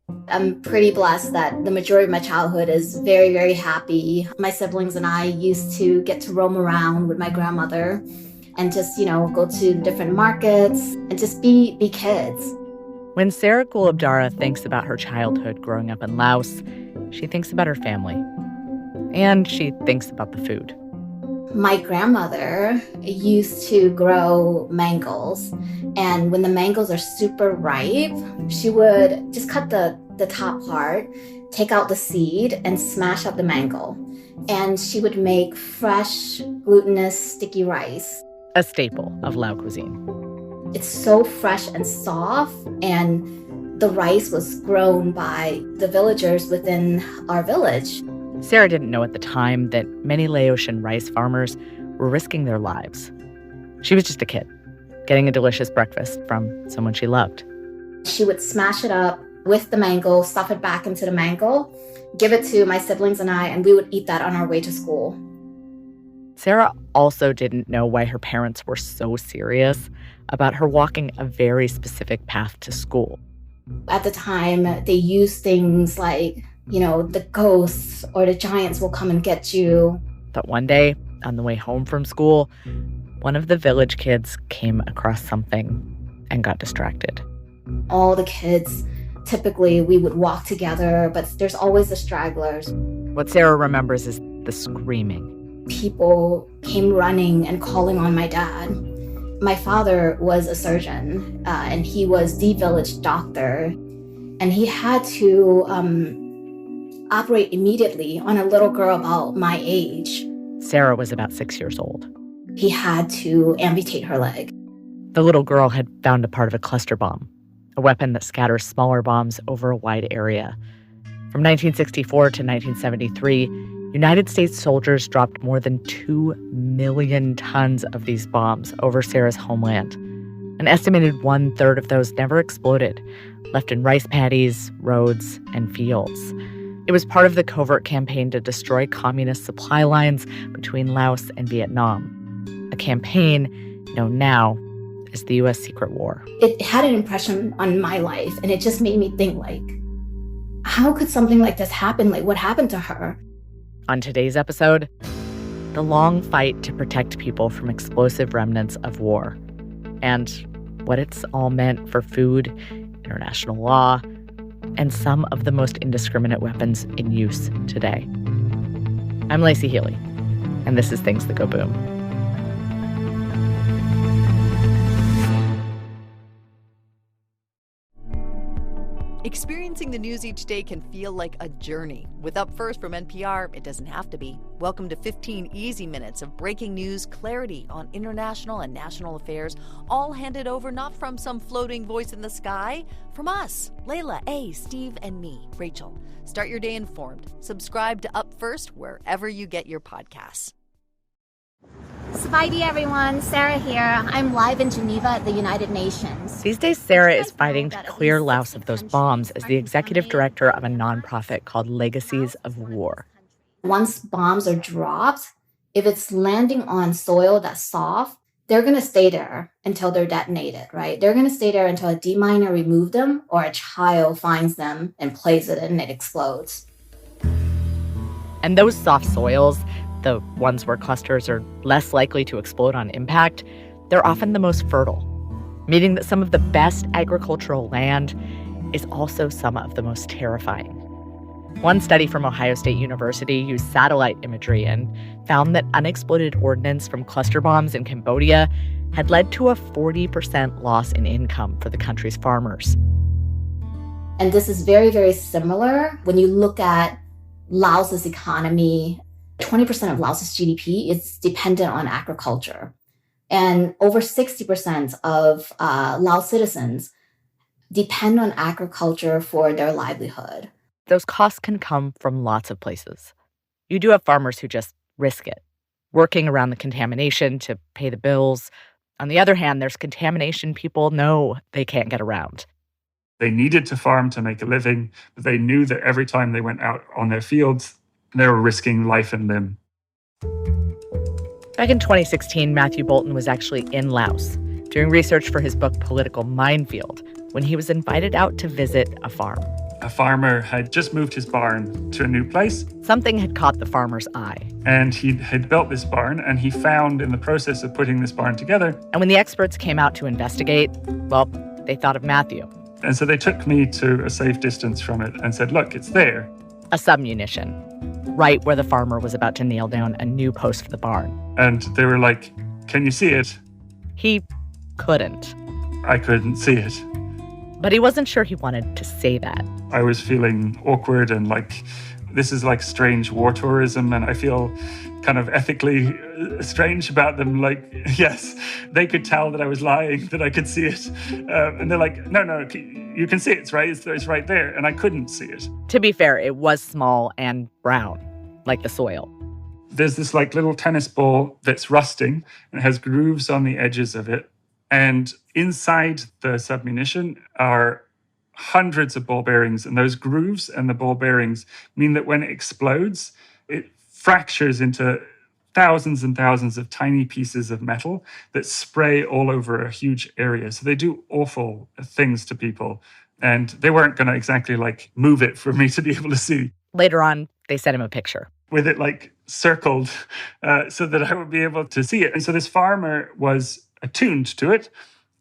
I'm pretty blessed that the majority of my childhood is very, very happy. My siblings and I used to get to roam around with my grandmother and just, go to different markets and just be kids. When Sera Koulabdara thinks about her childhood growing up in Laos, she thinks about her family. And she thinks about the food. My grandmother used to grow mangoes, and when the mangoes are super ripe, she would just cut the top part, take out the seed, and smash up the mango. And she would make fresh, glutinous, sticky rice. A staple of Lao cuisine. It's so fresh and soft, and the rice was grown by the villagers within our village. Sera didn't know at the time that many Laotian rice farmers were risking their lives. She was just a kid, getting a delicious breakfast from someone she loved. She would smash it up with the mango, stuff it back into the mango, give it to my siblings and I, and we would eat that on our way to school. Sera also didn't know why her parents were so serious about her walking a very specific path to school. At the time, they used things like, the ghosts or the giants will come and get you. But one day, on the way home from school, one of the village kids came across something and got distracted. All the kids, typically we would walk together, but there's always the stragglers. What Sera remembers is the screaming. People came running and calling on my dad. My father was a surgeon, and he was the village doctor, and he had to operate immediately on a little girl about my age. Sera was about 6 years old. He had to amputate her leg. The little girl had found a part of a cluster bomb, a weapon that scatters smaller bombs over a wide area. From 1964 to 1973, United States soldiers dropped more than 2 million tons of these bombs over Sera's homeland. An estimated 1/3 of those never exploded, left in rice paddies, roads, and fields. It was part of the covert campaign to destroy communist supply lines between Laos and Vietnam, a campaign known now as the U.S. Secret War. It had an impression on my life, and it just made me think, how could something like this happen? What happened to her? On today's episode, the long fight to protect people from explosive remnants of war, and what it's all meant for food, international law, and some of the most indiscriminate weapons in use today. I'm Lacey Healy, and this is Things That Go Boom. Experiencing the news each day can feel like a journey. With Up First from NPR, it doesn't have to be. Welcome to 15 easy minutes of breaking news, clarity on international and national affairs, all handed over not from some floating voice in the sky, from us, Layla, A, Steve, and me, Rachel. Start your day informed. Subscribe to Up First wherever you get your podcasts. Spidey, everyone. Sera here. I'm live in Geneva at the United Nations. These days, Sera is fighting to clear Laos of those bombs as the executive director of a nonprofit called Legacies of War. Once bombs are dropped, if it's landing on soil that's soft, they're going to stay there until they're detonated, right? They're going to stay there until a deminer removes them or a child finds them and plays it and it explodes. And those soft soils, the ones where clusters are less likely to explode on impact, they're often the most fertile, meaning that some of the best agricultural land is also some of the most terrifying. One study from Ohio State University used satellite imagery and found that unexploded ordnance from cluster bombs in Cambodia had led to a 40% loss in income for the country's farmers. And this is very, very similar when you look at Laos's economy. 20% of Laos's GDP is dependent on agriculture. And over 60% of Laos citizens depend on agriculture for their livelihood. Those costs can come from lots of places. You do have farmers who just risk it, working around the contamination to pay the bills. On the other hand, there's contamination people know they can't get around. They needed to farm to make a living, but they knew that every time they went out on their fields, they were risking life and limb. Back in 2016, Matthew Bolton was actually in Laos doing research for his book Political Minefield when he was invited out to visit a farm. A farmer had just moved his barn to a new place. Something had caught the farmer's eye. And he had built this barn, and he found in the process of putting this barn together. And when the experts came out to investigate, well, they thought of Matthew. And so they took me to a safe distance from it and said, look, it's there. A submunition, right where the farmer was about to nail down a new post for the barn. And they were like, can you see it? He couldn't. I couldn't see it. But he wasn't sure he wanted to say that. I was feeling awkward and like, this is like strange war tourism, and I feel kind of ethically strange about them. Like, yes, they could tell that I was lying, that I could see it. And they're like, no, you can see it, right? It's right there. And I couldn't see it. To be fair, it was small and brown, like the soil. There's this like little tennis ball that's rusting and has grooves on the edges of it. And inside the submunition are hundreds of ball bearings, and those grooves and the ball bearings mean that when it explodes, it fractures into thousands and thousands of tiny pieces of metal that spray all over a huge area. So they do awful things to people, and they weren't going to exactly like move it for me to be able to see. Later on, they sent him a picture. With it like circled so that I would be able to see it. And so this farmer was attuned to it,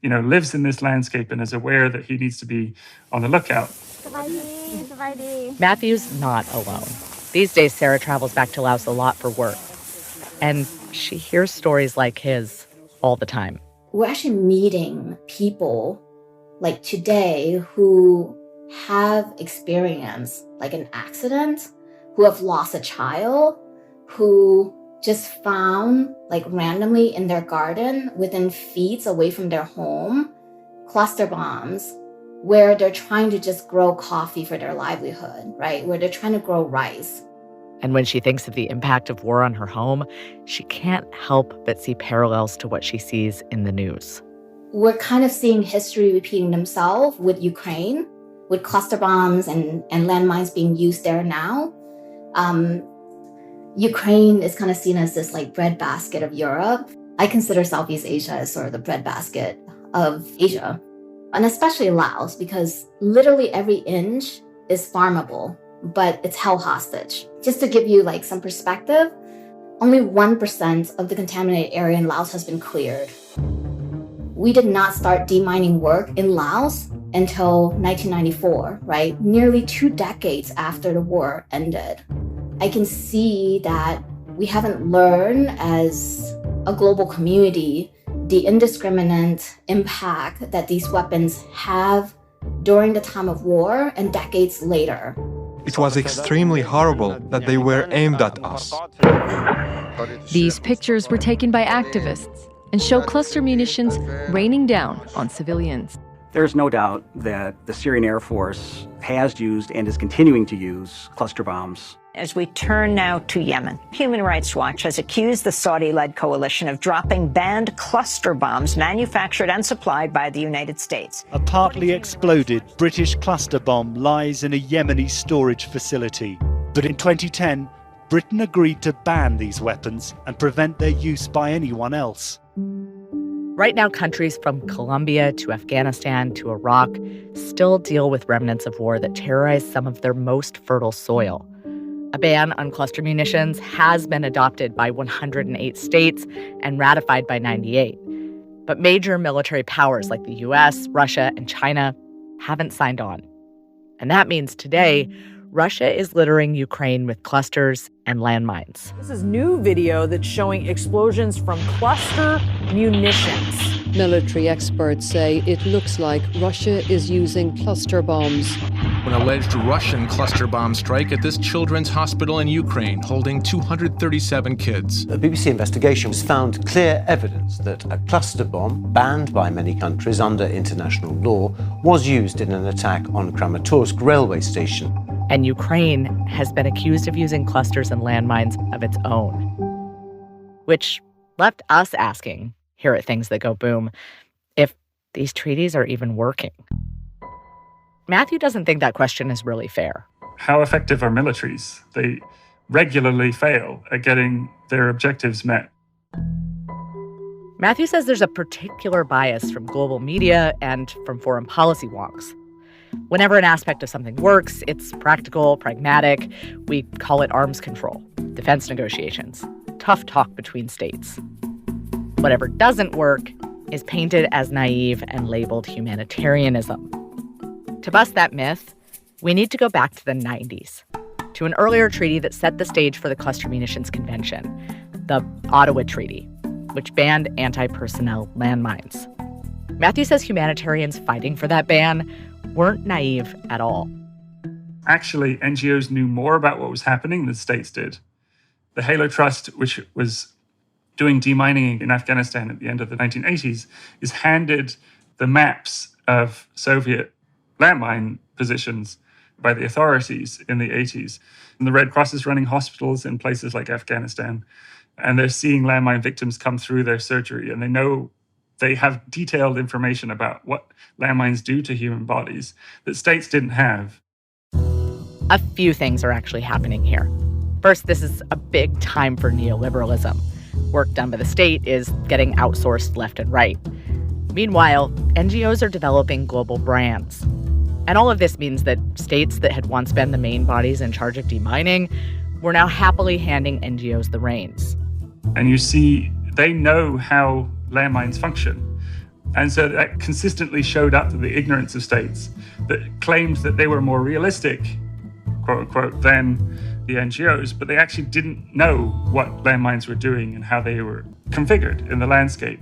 lives in this landscape and is aware that he needs to be on the lookout. Matthew's not alone. These days, Sera travels back to Laos a lot for work. And she hears stories like his all the time. We're actually meeting people like today who have experienced like an accident, who have lost a child, who just found like randomly in their garden within feet away from their home, cluster bombs where they're trying to just grow coffee for their livelihood, right? Where they're trying to grow rice. And when she thinks of the impact of war on her home, she can't help but see parallels to what she sees in the news. We're kind of seeing history repeating themselves with Ukraine, with cluster bombs and landmines being used there now. Ukraine is kind of seen as this like breadbasket of Europe. I consider Southeast Asia as sort of the breadbasket of Asia, and especially Laos, because literally every inch is farmable, but it's held hostage. Just to give you like some perspective, only 1% of the contaminated area in Laos has been cleared. We did not start demining work in Laos until 1994, right? Nearly 2 decades after the war ended. I can see that we haven't learned as a global community the indiscriminate impact that these weapons have during the time of war and decades later. It was extremely horrible that they were aimed at us. These pictures were taken by activists and show cluster munitions raining down on civilians. There's no doubt that the Syrian Air Force has used and is continuing to use cluster bombs. As we turn now to Yemen, Human Rights Watch has accused the Saudi-led coalition of dropping banned cluster bombs manufactured and supplied by the United States. A partly exploded British cluster bomb lies in a Yemeni storage facility. But in 2010, Britain agreed to ban these weapons and prevent their use by anyone else. Right now, countries from Colombia to Afghanistan to Iraq still deal with remnants of war that terrorized some of their most fertile soil. A ban on cluster munitions has been adopted by 108 states and ratified by 98. But major military powers like the US, Russia, and China haven't signed on. And that means today, Russia is littering Ukraine with clusters and landmines. This is new video that's showing explosions from cluster munitions. Military experts say it looks like Russia is using cluster bombs. An alleged Russian cluster bomb strike at this children's hospital in Ukraine, holding 237 kids. A BBC investigation has found clear evidence that a cluster bomb, banned by many countries under international law, was used in an attack on Kramatorsk railway station. And Ukraine has been accused of using clusters and landmines of its own, which left us asking, here at Things That Go Boom, if these treaties are even working. Matthew doesn't think that question is really fair. How effective are militaries? They regularly fail at getting their objectives met. Matthew says there's a particular bias from global media and from foreign policy wonks. Whenever an aspect of something works, it's practical, pragmatic. We call it arms control, defense negotiations, tough talk between states. Whatever doesn't work is painted as naive and labeled humanitarianism. To bust that myth, we need to go back to the 90s, to an earlier treaty that set the stage for the Cluster Munitions Convention, the Ottawa Treaty, which banned anti-personnel landmines. Matthew says humanitarians fighting for that ban weren't naive at all. Actually, NGOs knew more about what was happening than the states did. The Halo Trust, which was doing demining in Afghanistan at the end of the 1980s, is handed the maps of Soviet landmine positions by the authorities in the 80s. And the Red Cross is running hospitals in places like Afghanistan, and they're seeing landmine victims come through their surgery, and they have detailed information about what landmines do to human bodies that states didn't have. A few things are actually happening here. First, this is a big time for neoliberalism. Work done by the state is getting outsourced left and right. Meanwhile, NGOs are developing global brands. And all of this means that states that had once been the main bodies in charge of demining were now happily handing NGOs the reins. And you see, they know how landmines function. And so that consistently showed up to the ignorance of states that claimed that they were more realistic, quote unquote, than the NGOs, but they actually didn't know what landmines were doing and how they were configured in the landscape.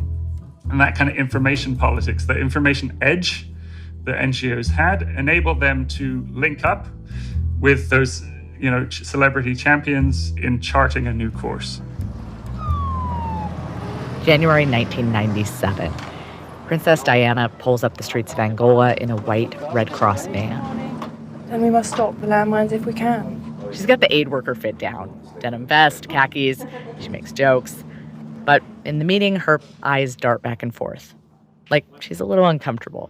And that kind of information politics, the information edge that NGOs had, enabled them to link up with those, celebrity champions in charting a new course. January 1997. Princess Diana pulls up the streets of Angola in a white Red Cross van. And we must stop the landmines if we can. She's got the aid worker fit down. Denim vest, khakis. She makes jokes. But in the meeting, her eyes dart back and forth. Like she's a little uncomfortable,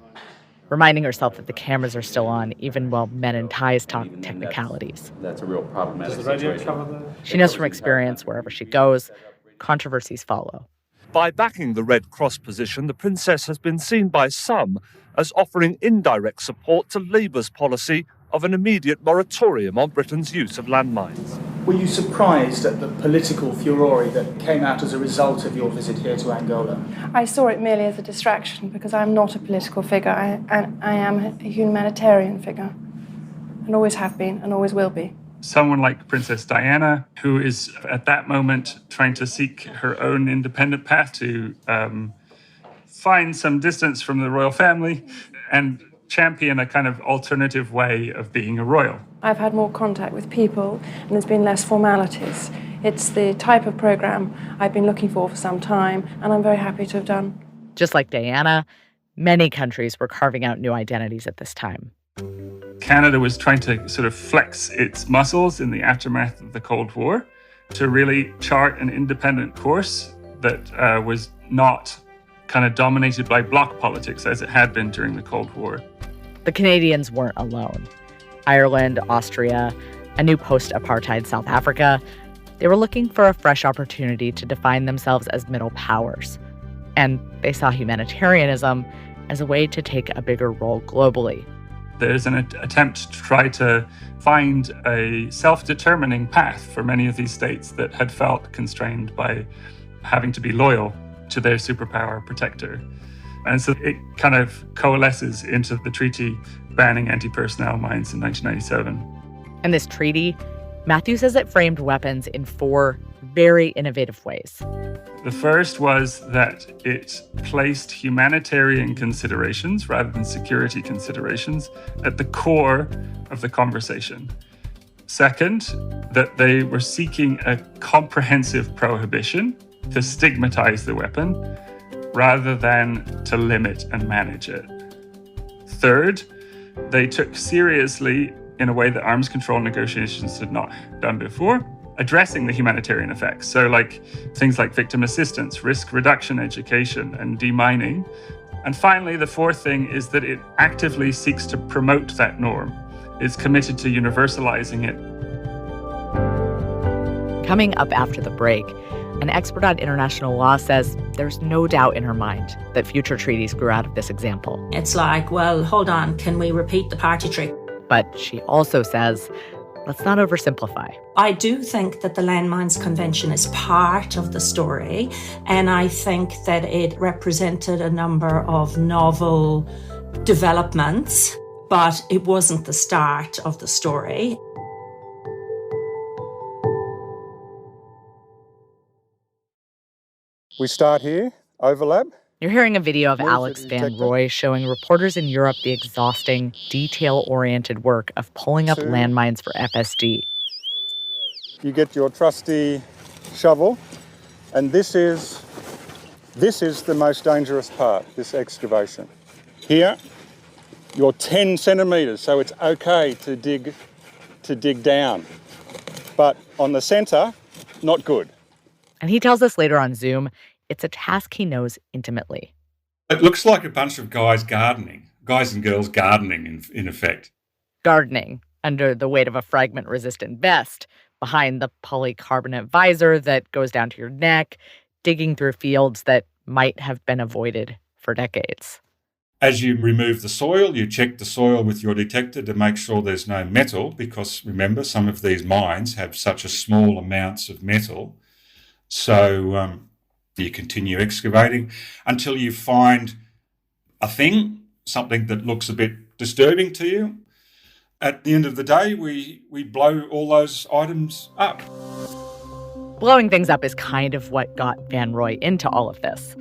reminding herself that the cameras are still on, even while men in ties talk technicalities. That's a real problematic situation. She knows from experience, wherever she goes, controversies follow. By backing the Red Cross position, the Princess has been seen by some as offering indirect support to Labour's policy of an immediate moratorium on Britain's use of landmines. Were you surprised at the political furore that came out as a result of your visit here to Angola? I saw it merely as a distraction because I'm not a political figure. I am a humanitarian figure, and always have been and always will be. Someone like Princess Diana, who is at that moment trying to seek her own independent path to find some distance from the royal family and champion a kind of alternative way of being a royal. I've had more contact with people and there's been less formalities. It's the type of program I've been looking for some time, and I'm very happy to have done. Just like Diana, many countries were carving out new identities at this time. Canada was trying to sort of flex its muscles in the aftermath of the Cold War to really chart an independent course that was not kind of dominated by bloc politics as it had been during the Cold War. The Canadians weren't alone. Ireland, Austria, a new post-apartheid South Africa, they were looking for a fresh opportunity to define themselves as middle powers. And they saw humanitarianism as a way to take a bigger role globally. There's an attempt to try to find a self-determining path for many of these states that had felt constrained by having to be loyal to their superpower protector. And so it kind of coalesces into the treaty banning anti-personnel mines in 1997. And this treaty, Matthew says it framed weapons in 4 very innovative ways. The first was that it placed humanitarian considerations rather than security considerations at the core of the conversation. Second, that they were seeking a comprehensive prohibition to stigmatize the weapon rather than to limit and manage it. Third, they took seriously, in a way that arms control negotiations had not done before, addressing the humanitarian effects. So things like victim assistance, risk reduction education, and demining. And finally, the fourth thing is that it actively seeks to promote that norm. It's committed to universalizing it. Coming up after the break, An expert on international law says there's no doubt in her mind that future treaties grew out of this example. It's like, well, hold on, can we repeat the party trick? But she also says, let's not oversimplify. I do think that the Landmines Convention is part of the story, and I think that it represented a number of novel developments, but it wasn't the start of the story. We start here, overlap. You're hearing a video of Alex Van Roy showing reporters in Europe the exhausting, detail-oriented work of pulling up landmines for FSD. You get your trusty shovel, and this is the most dangerous part, this excavation. Here, you're 10 centimetres, so it's okay to dig down. But on the centre, not good. And he tells us later on Zoom, it's a task he knows intimately. It looks like a bunch of guys gardening, guys and girls gardening in effect. Gardening under the weight of a fragment-resistant vest, behind the polycarbonate visor that goes down to your neck, digging through fields that might have been avoided for decades. As you remove the soil, you check the soil with your detector to make sure there's no metal, because remember, some of these mines have such a small amounts of metal. So you continue excavating until you find a thing, something that looks a bit disturbing to you. At the end of the day, we blow all those items up. Blowing things up is kind of what got Van Roy into all of this.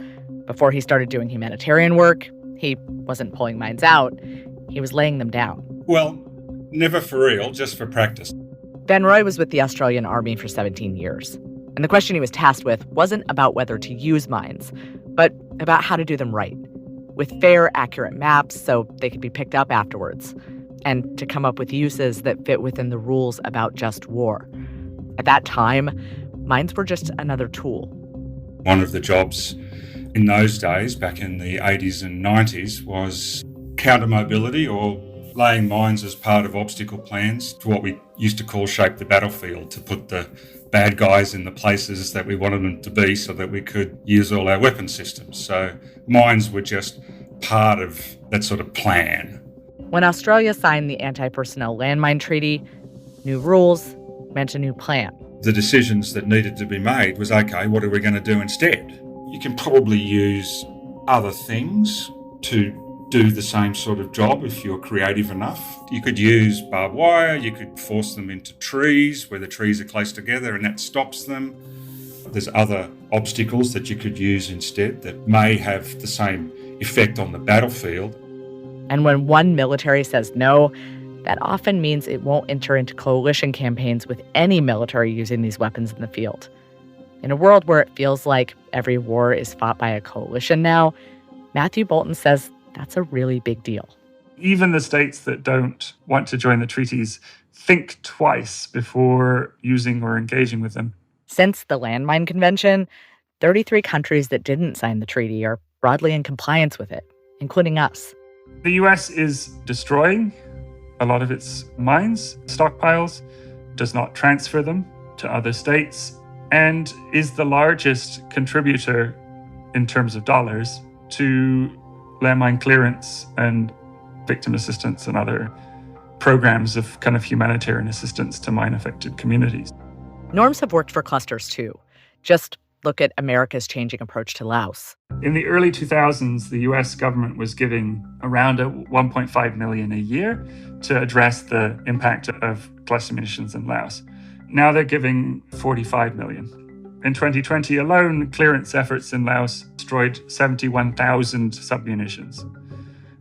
Before he started doing humanitarian work, he wasn't pulling mines out, he was laying them down. Well, never for real, just for practice. Van Roy was with the Australian Army for 17 years. And the question he was tasked with wasn't about whether to use mines, but about how to do them right, with fair, accurate maps so they could be picked up afterwards, and to come up with uses that fit within the rules about just war. At that time, mines were just another tool. One of the jobs in those days, back in the 80s and 90s, was counter mobility, or laying mines as part of obstacle plans to what we used to call shape the battlefield, to put the bad guys in the places that we wanted them to be so that we could use all our weapon systems. So mines were just part of that sort of plan. When Australia signed the Anti-Personnel Landmine Treaty, new rules meant a new plan. The decisions that needed to be made was, okay, what are we going to do instead? You can probably use other things to do the same sort of job if you're creative enough. You could use barbed wire, you could force them into trees where the trees are close together and that stops them. There's other obstacles that you could use instead that may have the same effect on the battlefield. And when one military says no, that often means it won't enter into coalition campaigns with any military using these weapons in the field. In a world where it feels like every war is fought by a coalition now, Matthew Bolton says that's a really big deal. Even the states that don't want to join the treaties think twice before using or engaging with them. Since the Landmine Convention, 33 countries that didn't sign the treaty are broadly in compliance with it, including us. The US is destroying a lot of its mines, stockpiles, does not transfer them to other states, and is the largest contributor in terms of dollars to landmine clearance and victim assistance and other programs of kind of humanitarian assistance to mine-affected communities. Norms have worked for clusters too. Just look at America's changing approach to Laos. In the early 2000s, the US government was giving around $1.5 million a year to address the impact of cluster munitions in Laos. Now they're giving $45 million. In 2020 alone, clearance efforts in Laos destroyed 71,000 submunitions.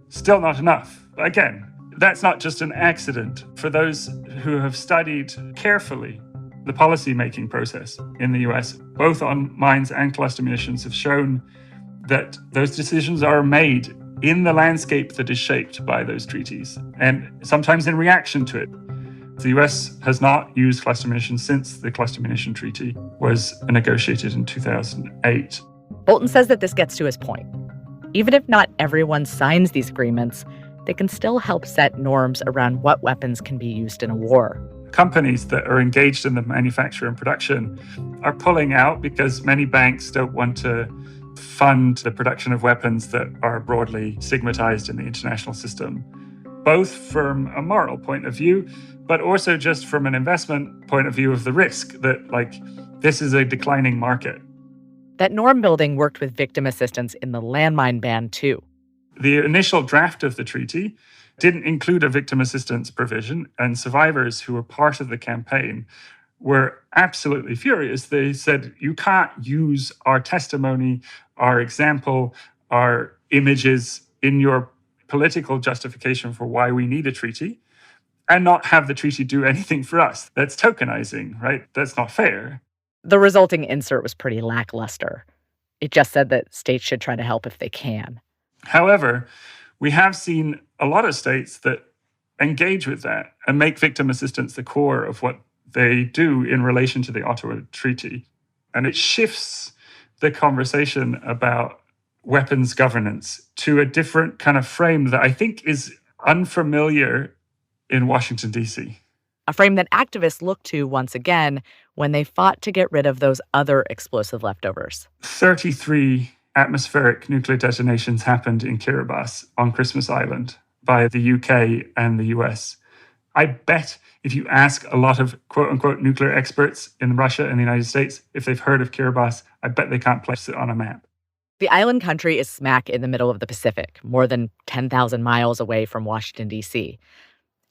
Still not enough. Again, that's not just an accident. For those who have studied carefully the policy-making process in the US, both on mines and cluster munitions, have shown that those decisions are made in the landscape that is shaped by those treaties, and sometimes in reaction to it. The US has not used cluster munitions since the Cluster Munition Treaty was negotiated in 2008. Bolton says that this gets to his point. Even if not everyone signs these agreements, they can still help set norms around what weapons can be used in a war. companies that are engaged in the manufacture and production are pulling out because many banks don't want to fund the production of weapons that are broadly stigmatized in the international system, both from a moral point of view, but also just from an investment point of view of the risk that, this is a declining market. That norm building worked with victim assistance in the landmine ban, too. The initial draft of the treaty didn't include a victim assistance provision, and survivors who were part of the campaign were absolutely furious. They said, you can't use our testimony, our example, our images in your political justification for why we need a treaty and not have the treaty do anything for us. That's tokenizing, right? That's not fair. The resulting insert was pretty lackluster. It just said that states should try to help if they can. However, we have seen a lot of states that engage with that and make victim assistance the core of what they do in relation to the Ottawa Treaty. And it shifts the conversation about weapons governance to a different kind of frame that I think is unfamiliar in Washington, D.C. A frame that activists looked to once again when they fought to get rid of those other explosive leftovers. 33 atmospheric nuclear detonations happened in Kiribati on Christmas Island by the UK and the US. I bet if you ask a lot of quote-unquote nuclear experts in Russia and the United States if they've heard of Kiribati, I bet they can't place it on a map. The island country is smack in the middle of the Pacific, more than 10,000 miles away from Washington, D.C.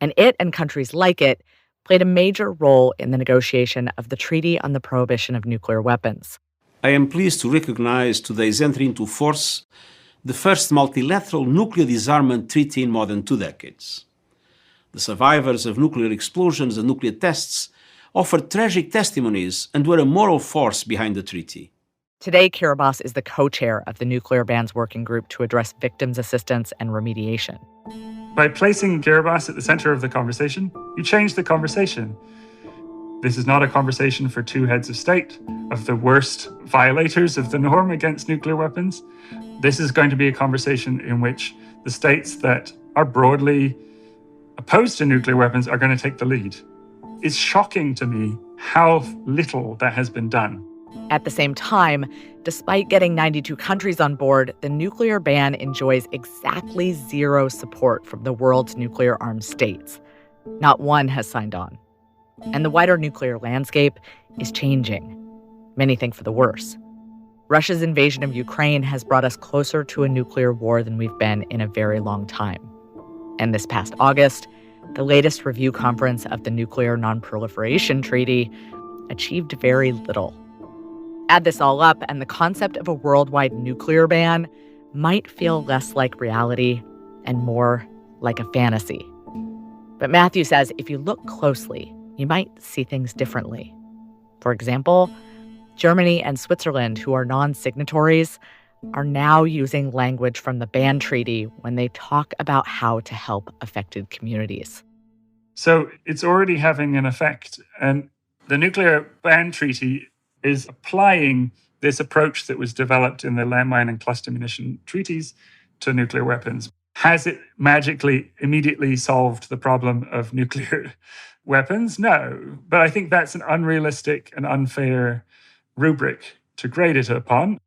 And it and countries like it played a major role in the negotiation of the Treaty on the Prohibition of Nuclear Weapons. I am pleased to recognize today's entry into force the first multilateral nuclear disarmament treaty in more than 2 decades. The survivors of nuclear explosions and nuclear tests offered tragic testimonies and were a moral force behind the treaty. Today, Kiribati is the co-chair of the Nuclear Bans Working Group to address victims' assistance and remediation. By placing Kiribati at the center of the conversation, you change the conversation. This is not a conversation for 2 heads of state, of the worst violators of the norm against nuclear weapons. This is going to be a conversation in which the states that are broadly opposed to nuclear weapons are going to take the lead. It's shocking to me how little that has been done. At the same time, despite getting 92 countries on board, the nuclear ban enjoys exactly 0 support from the world's nuclear-armed states. Not one has signed on. And the wider nuclear landscape is changing. Many think for the worse. Russia's invasion of Ukraine has brought us closer to a nuclear war than we've been in a very long time. And this past August, the latest review conference of the Nuclear Non-Proliferation Treaty achieved very little. Add this all up, and the concept of a worldwide nuclear ban might feel less like reality and more like a fantasy. But Matthew says if you look closely, you might see things differently. For example, Germany and Switzerland, who are non-signatories, are now using language from the ban treaty when they talk about how to help affected communities. So it's already having an effect. And the nuclear ban treaty is applying this approach that was developed in the landmine and cluster munition treaties to nuclear weapons. Has it magically immediately solved the problem of nuclear weapons? No. But I think that's an unrealistic and unfair rubric to grade it upon.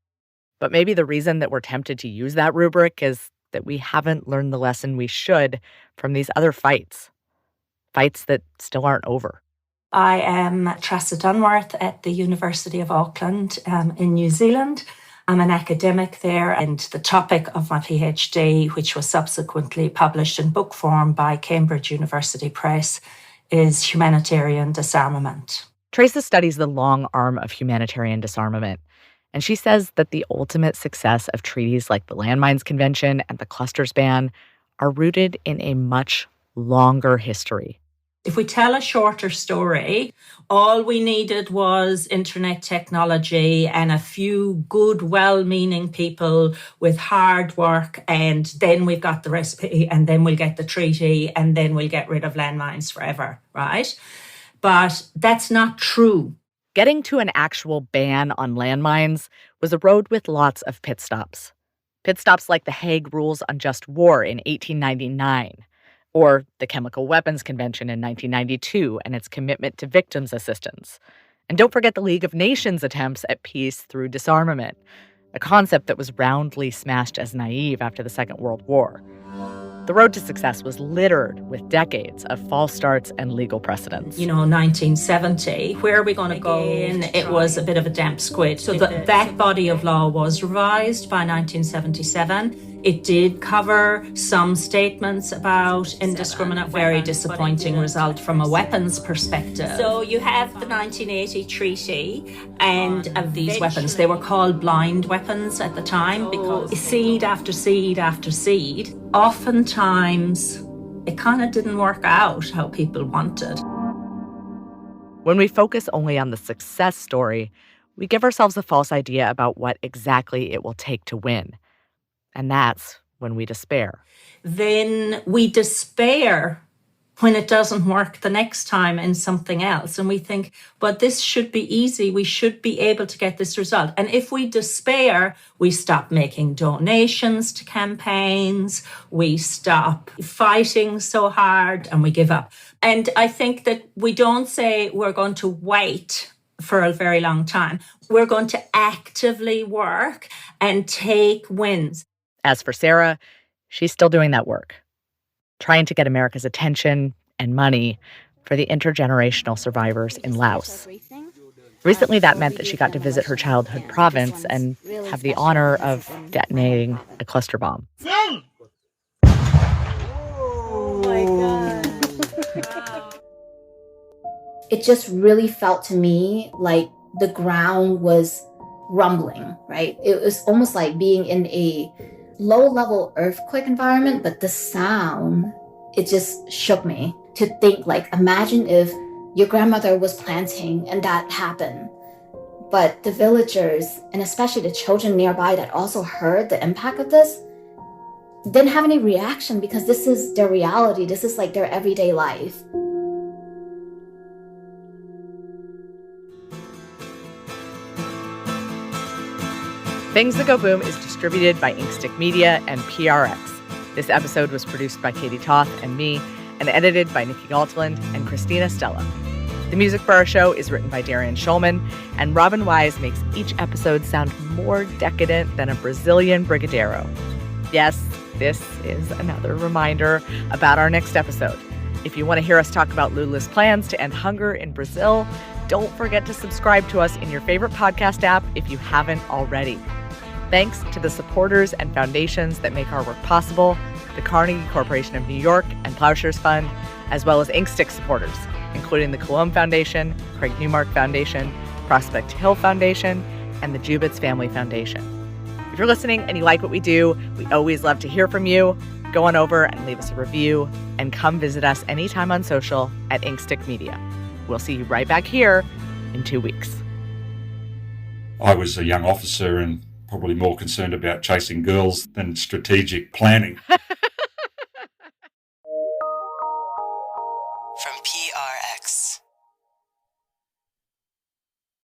But maybe the reason that we're tempted to use that rubric is that we haven't learned the lesson we should from these other fights that still aren't over. I am Treasa Dunworth at the University of Auckland in New Zealand. I'm an academic there, and the topic of my PhD, which was subsequently published in book form by Cambridge University Press, is humanitarian disarmament. Treasa studies the long arm of humanitarian disarmament, and she says that the ultimate success of treaties like the Landmines Convention and the Clusters Ban are rooted in a much longer history. If we tell a shorter story, all we needed was internet technology and a few good, well-meaning people with hard work, and then we've got the recipe, and then we'll get the treaty, and then we'll get rid of landmines forever, right? But that's not true. Getting to an actual ban on landmines was a road with lots of pit stops. Pit stops like the Hague Rules on Just War in 1899, Or the Chemical Weapons Convention in 1992 and its commitment to victims' assistance. And don't forget the League of Nations attempts at peace through disarmament, a concept that was roundly smashed as naive after the Second World War. The road to success was littered with decades of false starts and legal precedents. 1970, where are we going to go? It was a bit of a damp squid. So that body of law was revised by 1977. It did cover some statements about indiscriminate, very disappointing result from a weapons perspective. So you have the 1980 treaty, and of these weapons, they were called blind weapons at the time because seed after seed after seed, oftentimes it kind of didn't work out how people wanted. When we focus only on the success story, we give ourselves a false idea about what exactly it will take to win. And that's when we despair. Then we despair when it doesn't work the next time in something else. And we think, but this should be easy. We should be able to get this result. And if we despair, we stop making donations to campaigns. We stop fighting so hard and we give up. And I think that we don't say we're going to wait for a very long time. We're going to actively work and take wins. As for Sera, she's still doing that work, trying to get America's attention and money for the intergenerational survivors in Laos. Recently, that meant that she got to visit her childhood province and have the honor of detonating a cluster bomb. Oh my God. It just really felt to me like the ground was rumbling, right? It was almost like being in a low-level earthquake environment, but the sound, it just shook me to think, like, imagine if your grandmother was planting and that happened. But the villagers, and especially the children nearby that also heard the impact of this, didn't have any reaction because this is their reality. This is like their everyday life. Things That Go Boom is distributed by Inkstick Media and PRX. This episode was produced by Katie Toth and me, and edited by Nikki Galtland and Christina Stella. The music for our show is written by Darian Schulman, and Robin Wise makes each episode sound more decadent than a Brazilian brigadeiro. Yes, this is another reminder about our next episode. If you want to hear us talk about Lula's plans to end hunger in Brazil, don't forget to subscribe to us in your favorite podcast app if you haven't already. Thanks to the supporters and foundations that make our work possible, the Carnegie Corporation of New York and Plowshares Fund, as well as Inkstick supporters, including the Coulomb Foundation, Craig Newmark Foundation, Prospect Hill Foundation, and the Jubitz Family Foundation. If you're listening and you like what we do, we always love to hear from you. Go on over and leave us a review, and come visit us anytime on social at Inkstick Media. We'll see you right back here in 2 weeks. I was a young officer and probably more concerned about chasing girls than strategic planning. From PRX.